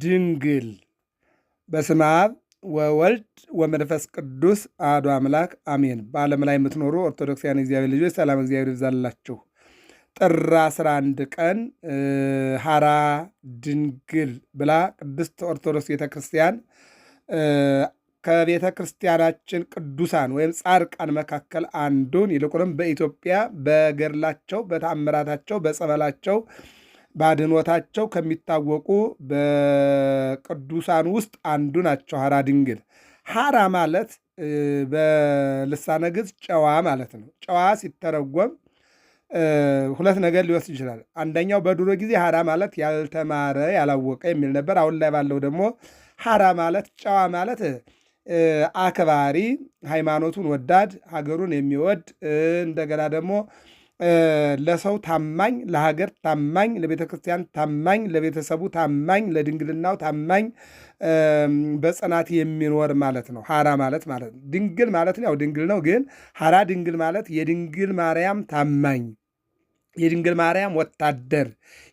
ድንግል በስመ አብ ወወልድ ወመንፈስ ቅዱስ አሐዱ አምላክ አሜን። በዓለም ላይ የምትኖሩ ኦርቶዶክሳውያን እግዚአብሔር ልጆች ሰላም እግዚአብሔር ይብዛላችሁ። ጥር 11 ቀን ሐራ ድንግል ብላ ቅድስት ኦርቶዶክስ ቤተክርስቲያን ከቤተ ክርስቲያናችን ቅዱሳን ወይም ጻድቃን መካከል አንዱን ይልቁንም በኢትዮጵያ በገድላቸው፣ በተአምራታቸው፣ በጸበላቸው፣ በአድኖታቸው ከሚታወቁ በቅዱሳን ውስጥ አንዱ ናቸው። ሐራ ድንግል። ሐራ ማለት በልሳነ ግዕዝ ጨዋ ማለት ነው። ጨዋ ሲተረጎም ሁለት ነገር ሊወስድ ይችላል። አንደኛው በድሮ ጊዜ ሐራ ማለት ያልተማረ ያላወቀ የሚል ነበር። አሁን ላይ ባለው ደግሞ ሐራ ማለት ጨዋ ማለት አክባሪ፣ ሃይማኖቱን ወዳድ፣ ሀገሩን የሚወድ እንደገና ደግሞ ለሰው ታማኝ፣ ለሀገር ታማኝ፣ ለቤተ ክርስቲያን ታማኝ፣ ለቤተሰቡ ታማኝ፣ ለድንግልናው ታማኝ በጽናት የሚኖር ማለት ነው። ሐራ ማለት ነው። ድንግል ማለት ያው ድንግል ነው። ግን ሐራ ድንግል ማለት የድንግል ማርያም ታማኝ፣ የድንግል ማርያም ወታደር፣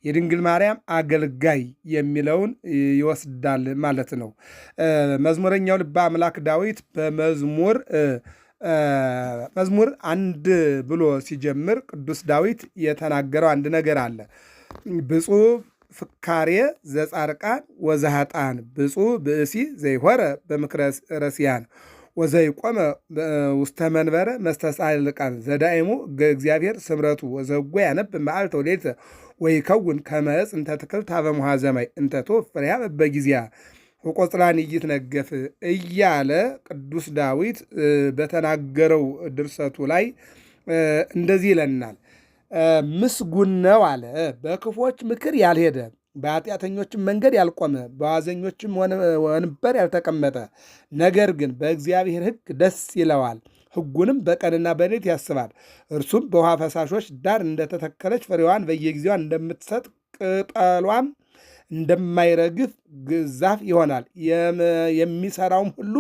የድንግል ማርያም አገልጋይ የሚለውን ይወስዳል ማለት ነው። መዝሙረኛው ልበ አምላክ ዳዊት በመዝሙር 1 ብሎ ሲጀምር ቅዱስ ዳዊት የተናገረው አንድ ነገር አለ። ብፁዕ ፍካሬ ዘጻርቃን ወዘኃጥአን፣ ብፁዕ ብእሲ ዘይሖረ በምክረ ረሲያን ወዘይቆመ ውስተ መንበረ መስተጻልቃን ዘዳይሙ እግዚአብሔር ስምረቱ ወዘጎ ያነብ መዓልተ ወሌሊተ ወይከውን ከመ ዕፅ እንተ ትክል ሀበ ሙሃ ዘማይ እንተ ትወፍር ፍሬሃ በጊዜሃ ወቆጽላን ይትነገፍ እያለ ቅዱስ ዳዊት በተናገረው ድርሰቱ ላይ እንደዚህ ይለናል። ምስጉን ነው አለ፣ በክፎች ምክር ያልሄደ፣ በኃጢአተኞችም መንገድ ያልቆመ፣ በዋዘኞችም ወንበር ያልተቀመጠ፣ ነገር ግን በእግዚአብሔር ሕግ ደስ ይለዋል፣ ሕጉንም በቀንና በሌሊት ያስባል። እርሱም በውሃ ፈሳሾች ዳር እንደተተከለች ፍሬዋን በየጊዜዋ እንደምትሰጥ ቅጠሏም እንደማይረግፍ ዛፍ ይሆናል፣ የሚሰራውም ሁሉ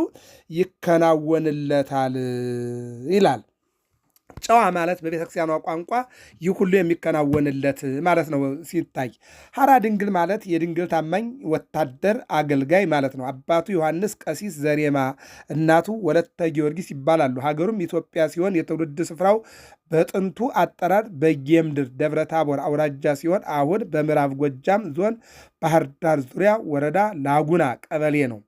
ይከናወንለታል ይላል። ጨዋ ማለት በቤተክርስቲያኗ ቋንቋ ይህ ሁሉ የሚከናወንለት ማለት ነው ሲታይ። ሐራ ድንግል ማለት የድንግል ታማኝ ወታደር አገልጋይ ማለት ነው። አባቱ ዮሐንስ ቀሲስ ዘሬማ፣ እናቱ ወለተ ጊዮርጊስ ይባላሉ። ሀገሩም ኢትዮጵያ ሲሆን የትውልድ ስፍራው በጥንቱ አጠራር በጌምድር ደብረ ታቦር አውራጃ ሲሆን አሁን በምዕራብ ጎጃም ዞን ባህር ዳር ዙሪያ ወረዳ ላጉና ቀበሌ ነው።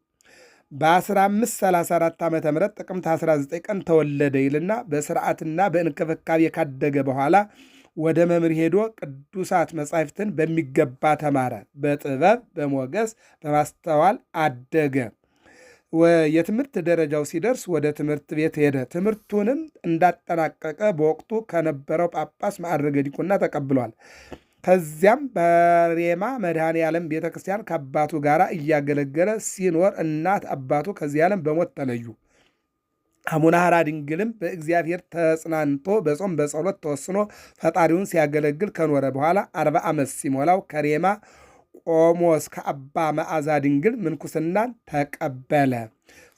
በ1534 ዓ ም ጥቅምት 19 ቀን ተወለደ ይልና በስርዓትና በእንክብካቤ ካደገ በኋላ ወደ መምህር ሄዶ ቅዱሳት መጻሕፍትን በሚገባ ተማረ። በጥበብ በሞገስ በማስተዋል አደገ። የትምህርት ደረጃው ሲደርስ ወደ ትምህርት ቤት ሄደ። ትምህርቱንም እንዳጠናቀቀ በወቅቱ ከነበረው ጳጳስ ማዕረገ ዲቁና ተቀብሏል። ከዚያም በሬማ መድኃኔ ዓለም ቤተ ክርስቲያን ከአባቱ ጋር እያገለገለ ሲኖር እናት አባቱ ከዚህ ዓለም በሞት ተለዩ። አቡነ ሐራ ድንግልም በእግዚአብሔር ተጽናንቶ በጾም በጸሎት ተወስኖ ፈጣሪውን ሲያገለግል ከኖረ በኋላ 40 ዓመት ሲሞላው ከሬማ ቆሞስ ከአባ መዓዛ ድንግል ምንኩስናን ተቀበለ።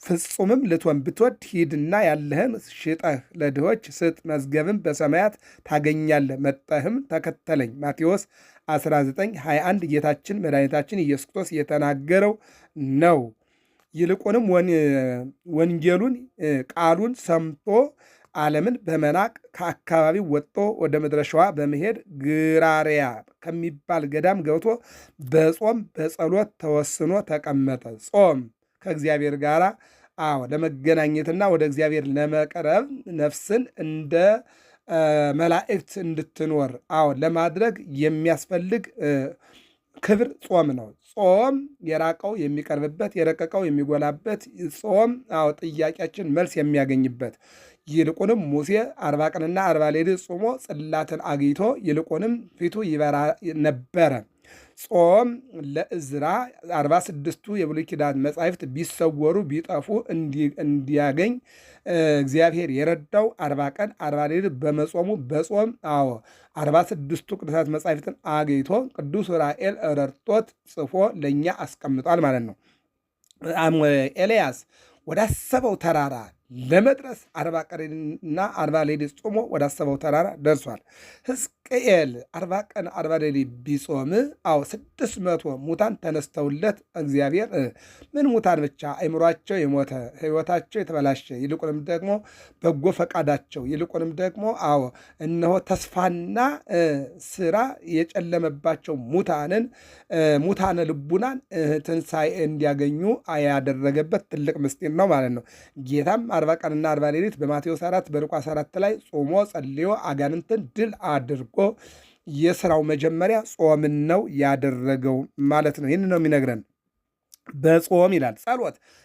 ፍጹምም ልትሆን ብትወድ ሂድና ያለህን ሽጠህ ለድሆች ስጥ፣ መዝገብም በሰማያት ታገኛለህ፣ መጠህም ተከተለኝ። ማቴዎስ 19:21 ጌታችን መድኃኒታችን ኢየሱስ ክርስቶስ የተናገረው ነው። ይልቁንም ወንጌሉን ቃሉን ሰምቶ ዓለምን በመናቅ ከአካባቢው ወጥቶ ወደ ምድረ ሸዋ በመሄድ ግራሪያ ከሚባል ገዳም ገብቶ በጾም በጸሎት ተወስኖ ተቀመጠ። ጾም ከእግዚአብሔር ጋር ለመገናኘትና ወደ እግዚአብሔር ለመቅረብ ነፍስን እንደ መላእክት እንድትኖር ለማድረግ የሚያስፈልግ ክብር ጾም ነው። ጾም የራቀው የሚቀርብበት፣ የረቀቀው የሚጎላበት፣ ጾም ጥያቄያችን መልስ የሚያገኝበት። ይልቁንም ሙሴ 40 ቀንና 40 ሌሊት ጾሞ ጽላትን አግኝቶ ይልቁንም ፊቱ ይበራ ነበረ። ጾም ለዕዝራ 46ቱ የብሉይ ኪዳን መጻሕፍት ቢሰወሩ ቢጠፉ እንዲያገኝ እግዚአብሔር የረዳው 40 ቀን 40 ሌሊት በመጾሙ በጾም 46ቱ ቅዱሳት መጻሕፍትን አግኝቶ ቅዱስ ዑራኤል ረድቶት ጽፎ ለእኛ አስቀምጧል ማለት ነው። ኤልያስ ወዳሰበው ተራራ ለመድረስ 40 ቀንና 40 ሌሊት ጾሞ ወደ አሰበው ተራራ ደርሷል። ሕዝቅኤል 40 ቀን 40 ሌሊት ቢጾም 600 ሙታን ተነስተውለት እግዚአብሔር ምን ሙታን ብቻ አይምሯቸው የሞተ ሕይወታቸው የተበላሸ ይልቁንም ደግሞ በጎ ፈቃዳቸው ይልቁንም ደግሞ እነሆ ተስፋና ስራ የጨለመባቸው ሙታነ ልቡናን ትንሣኤ እንዲያገኙ ያደረገበት ትልቅ ምስጢር ነው ማለት ነው። ጌታም 40 ቀንና 40 ሌሊት በማቴዎስ 4 በሉቃስ 4 ላይ ጾሞ ጸልዮ አጋንንትን ድል አድርጎ የሥራው መጀመሪያ ጾምን ነው ያደረገው ማለት ነው። ይህን ነው የሚነግረን በጾም ይላል።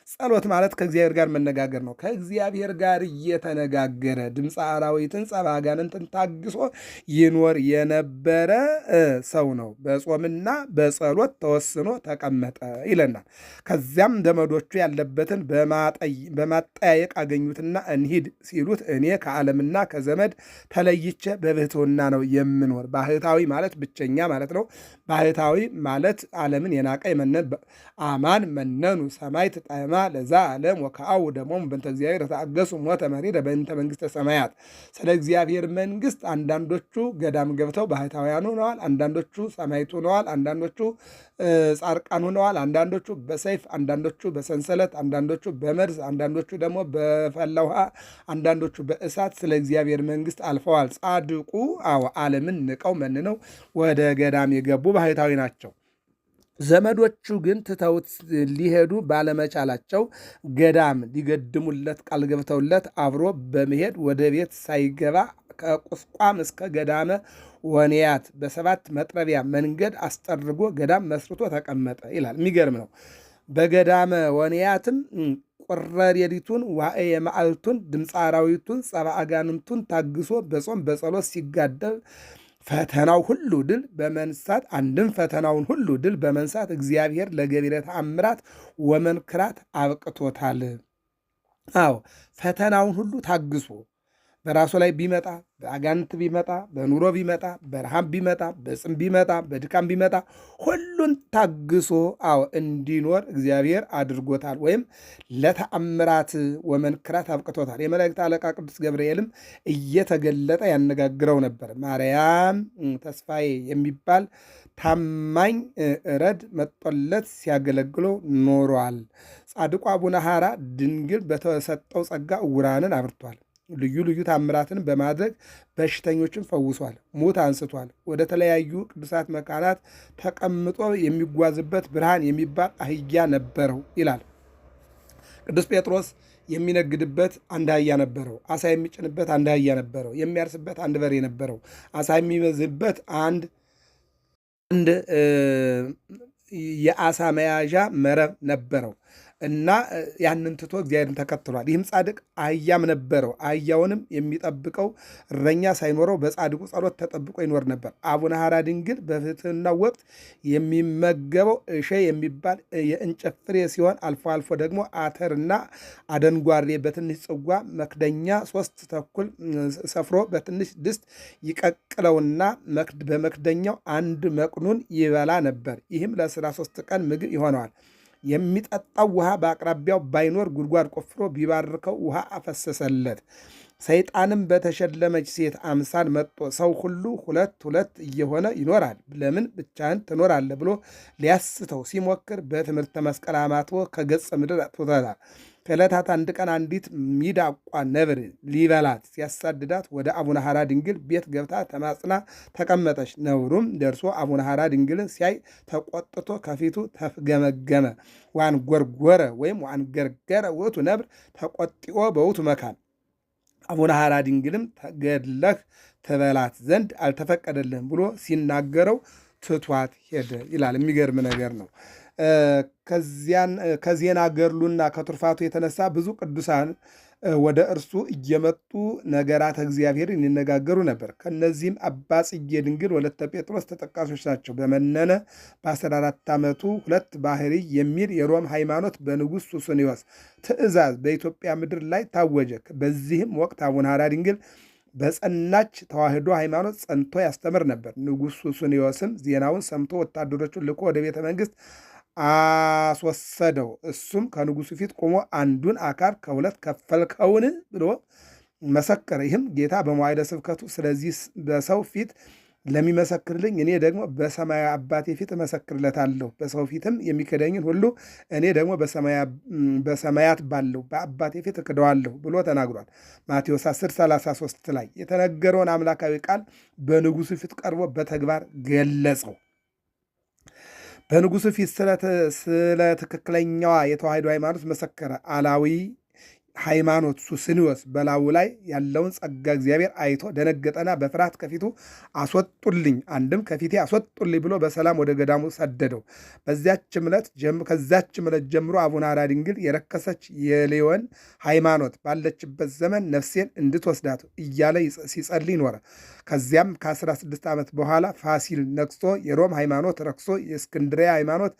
ጸሎት ማለት ከእግዚአብሔር ጋር መነጋገር ነው። ከእግዚአብሔር ጋር እየተነጋገረ ድምፀ አራዊትን ጸባ አጋንንትን ታግሶ ይኖር የነበረ ሰው ነው። በጾምና በጸሎት ተወስኖ ተቀመጠ ይለናል። ከዚያም ዘመዶቹ ያለበትን በማጠያየቅ አገኙትና እንሂድ ሲሉት እኔ ከዓለምና ከዘመድ ተለይቼ በብሕትውና ነው የምኖር። ባህታዊ ማለት ብቸኛ ማለት ነው። ባህታዊ ማለት ዓለምን የናቀ የመነን አማን መነኑ ሰማይ ትጣማ ለዛ ዓለም ወከአው ደሞም በእንተ እግዚአብሔር ተአገሱ ሞተ መሪረ በእንተ መንግሥተ ሰማያት። ስለ እግዚአብሔር መንግሥት አንዳንዶቹ ገዳም ገብተው ባህታውያን ሆነዋል፣ አንዳንዶቹ ሰማዕት ሆነዋል፣ አንዳንዶቹ ጻድቃን ሆነዋል፣ አንዳንዶቹ በሰይፍ፣ አንዳንዶቹ በሰንሰለት፣ አንዳንዶቹ በመርዝ፣ አንዳንዶቹ ደግሞ በፈላ ውሃ፣ አንዳንዶቹ በእሳት ስለ እግዚአብሔር መንግሥት አልፈዋል። ጻድቁ ዓለምን ንቀው መንነው ወደ ገዳም የገቡ ባህታዊ ናቸው። ዘመዶቹ ግን ትተውት ሊሄዱ ባለመቻላቸው ገዳም ሊገድሙለት ቃል ገብተውለት አብሮ በመሄድ ወደ ቤት ሳይገባ ከቁስቋም እስከ ገዳመ ወንያት በ7 መጥረቢያ መንገድ አስጠርጎ ገዳም መስርቶ ተቀመጠ ይላል። የሚገርም ነው። በገዳመ ወንያትም ቁረ ሌሊቱን ዋዕየ መዓልቱን ድምፀ አራዊቱን ጸባ አጋንንቱን ታግሶ በጾም በጸሎት ሲጋደል ፈተናው ሁሉ ድል በመንሳት ፈተናውን ሁሉ ድል በመንሳት እግዚአብሔር ለገቢረ ተአምራት ወመንክራት አብቅቶታል። ፈተናውን ሁሉ ታግሶ በራሱ ላይ ቢመጣ በአጋንንት ቢመጣ በኑሮ ቢመጣ በረሃብ ቢመጣ በጽም ቢመጣ በድካም ቢመጣ ሁሉን ታግሶ እንዲኖር እግዚአብሔር አድርጎታል፣ ወይም ለተአምራት ወመንክራት አብቅቶታል። የመላእክት አለቃ ቅዱስ ገብርኤልም እየተገለጠ ያነጋግረው ነበር። ማርያም ተስፋዬ የሚባል ታማኝ ረድ መጦለት ሲያገለግለው ኖሯል። ጻድቁ አቡነ ሐራ ድንግል በተሰጠው ጸጋ ዕውራንን አብርቷል። ልዩ ልዩ ታምራትን በማድረግ በሽተኞችን ፈውሷል፣ ሙት አንስቷል። ወደ ተለያዩ ቅዱሳት መካናት ተቀምጦ የሚጓዝበት ብርሃን የሚባል አህያ ነበረው ይላል። ቅዱስ ጴጥሮስ የሚነግድበት አንድ አህያ ነበረው። አሳ የሚጭንበት አንድ አህያ ነበረው። የሚያርስበት አንድ በሬ ነበረው። አሳ የሚመዝበት አንድ የአሳ መያዣ መረብ ነበረው እና ያንን ትቶ እግዚአብሔርን ተከትሏል። ይህም ጻድቅ አህያም ነበረው። አህያውንም የሚጠብቀው እረኛ ሳይኖረው በጻድቁ ጸሎት ተጠብቆ ይኖር ነበር። አቡነ ሐራ ድንግል በፍትሕናው ወቅት የሚመገበው እሸ የሚባል የእንጨት ፍሬ ሲሆን አልፎ አልፎ ደግሞ አተርና አደንጓሬ በትንሽ ጽዋ መክደኛ 3 ተኩል ሰፍሮ በትንሽ ድስት ይቀቅለውና በመክደኛው አንድ መቅኑን ይበላ ነበር። ይህም ለ13 ቀን ምግብ ይሆነዋል። የሚጠጣው ውሃ በአቅራቢያው ባይኖር ጉድጓድ ቆፍሮ ቢባርከው ውሃ አፈሰሰለት። ሰይጣንም በተሸለመች ሴት አምሳል መጥቶ ሰው ሁሉ 2 እየሆነ ይኖራል፣ ለምን ብቻህን ትኖራለህ ብሎ ሊያስተው ሲሞክር በትምህርተ መስቀል አማትቦ ከገጸ ምድር አጥፍቶታል። ከዕለታት አንድ ቀን አንዲት ሚዳቋ ነብር ሊበላት ሲያሳድዳት ወደ አቡነ ሐራ ድንግል ቤት ገብታ ተማጽና ተቀመጠች። ነብሩም ደርሶ አቡነ ሐራ ድንግልን ሲያይ ተቆጥቶ ከፊቱ ተፍገመገመ። ዋን ጎርጎረ ወይም ዋን ገርገረ ውእቱ ነብር ተቆጢኦ በውእቱ መካን። አቡነ ሐራ ድንግልም ተገድለህ ትበላት ዘንድ አልተፈቀደልህም ብሎ ሲናገረው ትቷት ሄደ ይላል። የሚገርም ነገር ነው። ከዜና ገድሉና ከቱርፋቱ የተነሳ ብዙ ቅዱሳን ወደ እርሱ እየመጡ ነገራተ እግዚአብሔርን ይነጋገሩ ነበር። ከነዚህም አባ ጽጌ ድንግል ወለተ ጴጥሮስ ተጠቃሾች ናቸው። በመነነ በ14 ዓመቱ 2 ባህርይ የሚል የሮም ሃይማኖት በንጉሥ ሱስንዮስ ትእዛዝ በኢትዮጵያ ምድር ላይ ታወጀ። በዚህም ወቅት አቡነ ሐራ ድንግል በጸናች ተዋህዶ ሃይማኖት ጸንቶ ያስተምር ነበር። ንጉሥ ሱስንዮስም ዜናውን ሰምቶ ወታደሮቹን ልኮ ወደ ቤተ መንግሥት አስወሰደው። እሱም ከንጉሡ ፊት ቆሞ አንዱን አካል ከሁለት ከፈልከውን ብሎ መሰከረ። ይህም ጌታ በመዋዕለ ስብከቱ ስለዚህ በሰው ፊት ለሚመሰክርልኝ እኔ ደግሞ በሰማያዊ አባቴ ፊት እመሰክርለታለሁ፣ በሰው ፊትም የሚክደኝን ሁሉ እኔ ደግሞ በሰማያት ባለው በአባቴ ፊት እክደዋለሁ ብሎ ተናግሯል። ማቴዎስ 10:33 ላይ የተነገረውን አምላካዊ ቃል በንጉሡ ፊት ቀርቦ በተግባር ገለጸው። በንጉሡ ፊት ስለ ትክክለኛዋ የተዋሕዶ ሃይማኖት መሰከረ። አላዊ ሃይማኖት ሱስንዮስ በላዩ ላይ ያለውን ጸጋ እግዚአብሔር አይቶ ደነገጠና በፍርሃት ከፊቱ አስወጡልኝ፣ አንድም ከፊቴ አስወጡልኝ ብሎ በሰላም ወደ ገዳሙ ሰደደው። ከዚያች ዕለት ጀምሮ አቡነ ሐራ ድንግል የረከሰች የሌወን ሃይማኖት ባለችበት ዘመን ነፍሴን እንድትወስዳት እያለ ሲጸልይ ኖረ። ከዚያም ከ16 ዓመት በኋላ ፋሲል ነግሶ የሮም ሃይማኖት ረክሶ የእስክንድርያ ሃይማኖት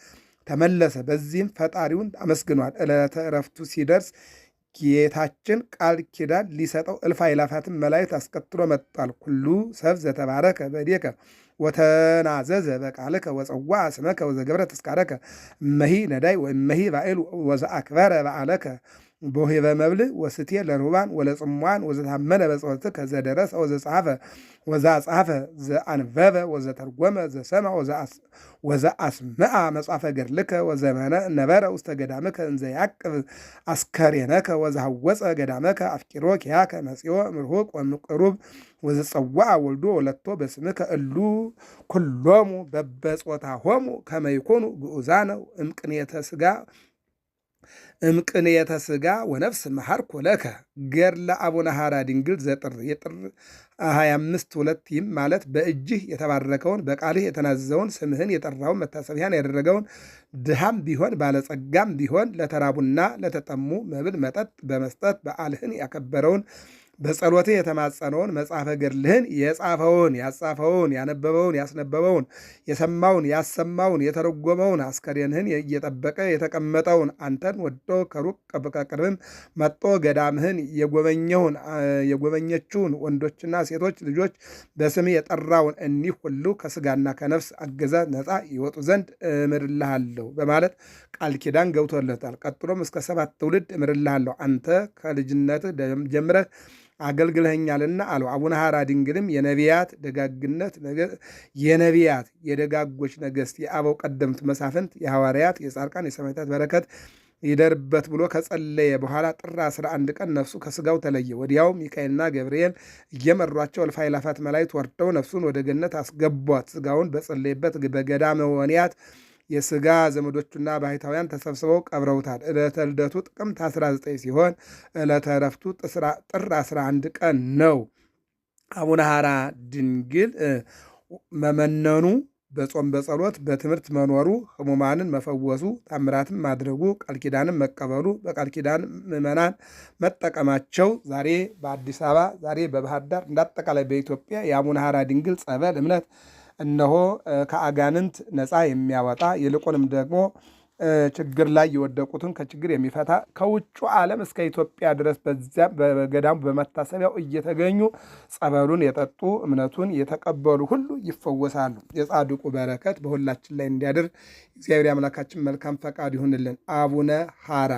ተመለሰ። በዚህም ፈጣሪውን አመስግኗል። ዕለተ ዕረፍቱ ሲደርስ ጌታችን ቃል ኪዳን ሊሰጠው እልፍ አእላፋትን መላእክት አስከትሎ መጥቷል። ኩሉ ሰብ ዘተባረከ በእዴከ ወተናዘዘ በቃልከ ወፀዋዐ ስመከ ወዘገብረ ተስካረከ እመሂ ነዳይ ወእመሂ ባዕል ወዘአክበረ በዓለከ ቦሄበ መብልዕ ወስቴ ለርሁባን ወለጽሟን ወዘታመነ በጸሎትከ ዘደረሰ ወዘአጽሐፈ ዘአንበበ ወዘተርጎመ ዘሰማ ወዘአስምዐ መጽሐፈ ገድልከ ወዘነበረ ውስተ ገዳምከ እንዘ ያዕቅብ አስከሬነከ ወዘሐወፀ ገዳመከ አፍቂሮ ኪያከ መጺኦ ምርሁቅ ወምቅሩብ ወዘጸዋዐ ወልዶ ወለቶ በስምከ እሉ ኩሎሙ በበጾታሆሙ ከመ ይኩኑ ግዑዛነ እምቅንየተ ሥጋ ወነፍስ መሐርኮ ለከ። ገድለ አቡነ ሐራ ድንግል ዘጥር የጥር 25 ይህም ማለት በእጅህ የተባረከውን በቃልህ የተናዘዘውን ስምህን የጠራውን መታሰቢያን ያደረገውን ድሃም ቢሆን ባለጸጋም ቢሆን ለተራቡና ለተጠሙ መብል መጠጥ በመስጠት በዓልህን ያከበረውን በጸሎትህ የተማጸነውን መጽሐፈ ገድልህን የጻፈውን ያጻፈውን ያነበበውን ያስነበበውን የሰማውን ያሰማውን የተረጎመውን አስከሬንህን እየጠበቀ የተቀመጠውን አንተን ወዶ ከሩቅ ከቅርብም መጦ ገዳምህን የጎበኘችውን ወንዶችና ሴቶች ልጆች በስም የጠራውን እኒህ ሁሉ ከስጋና ከነፍስ አገዛዝ ነፃ ይወጡ ዘንድ እምርልሃለሁ በማለት ቃል ኪዳን ገብቶለታል። ቀጥሎም እስከ 7 ትውልድ እምርልሃለሁ አንተ ከልጅነትህ ጀምረህ አገልግለኸኛልና አለው። አቡነ ሐራ ድንግልም የነቢያት ደጋግነት የነቢያት የደጋጎች ነገሥት የአበው ቀደምት መሳፍንት የሐዋርያት የጻድቃን የሰማዕታት በረከት ይደርበት ብሎ ከጸለየ በኋላ ጥር 11 ቀን ነፍሱ ከስጋው ተለየ። ወዲያው ሚካኤልና ገብርኤል እየመሯቸው እልፍ አእላፋት መላእክት ወርደው ነፍሱን ወደ ገነት አስገቧት። ስጋውን በጸለየበት በገዳመ ወንያት የሥጋ ዘመዶቹና ባሕታውያን ተሰብስበው ቀብረውታል። ዕለተ ልደቱ ጥቅምት 19 ሲሆን ዕለተ ዕረፍቱ ጥር 11 ቀን ነው። አቡነ ሐራ ድንግል መመነኑ፣ በጾም በጸሎት በትምህርት መኖሩ፣ ሕሙማንን መፈወሱ፣ ታምራትን ማድረጉ፣ ቃል ኪዳንን መቀበሉ፣ በቃል ኪዳን ምዕመናን መጠቀማቸው ዛሬ በአዲስ አበባ ዛሬ በባህር ዳር እንዳጠቃላይ በኢትዮጵያ የአቡነ ሐራ ድንግል ጸበል እምነት እነሆ ከአጋንንት ነፃ የሚያወጣ ይልቁንም ደግሞ ችግር ላይ የወደቁትን ከችግር የሚፈታ ከውጩ ዓለም እስከ ኢትዮጵያ ድረስ በዚያ በገዳሙ በመታሰቢያው እየተገኙ ጸበሉን የጠጡ እምነቱን የተቀበሉ ሁሉ ይፈወሳሉ። የጻድቁ በረከት በሁላችን ላይ እንዲያድር እግዚአብሔር አምላካችን መልካም ፈቃድ ይሁንልን። አቡነ ሐራ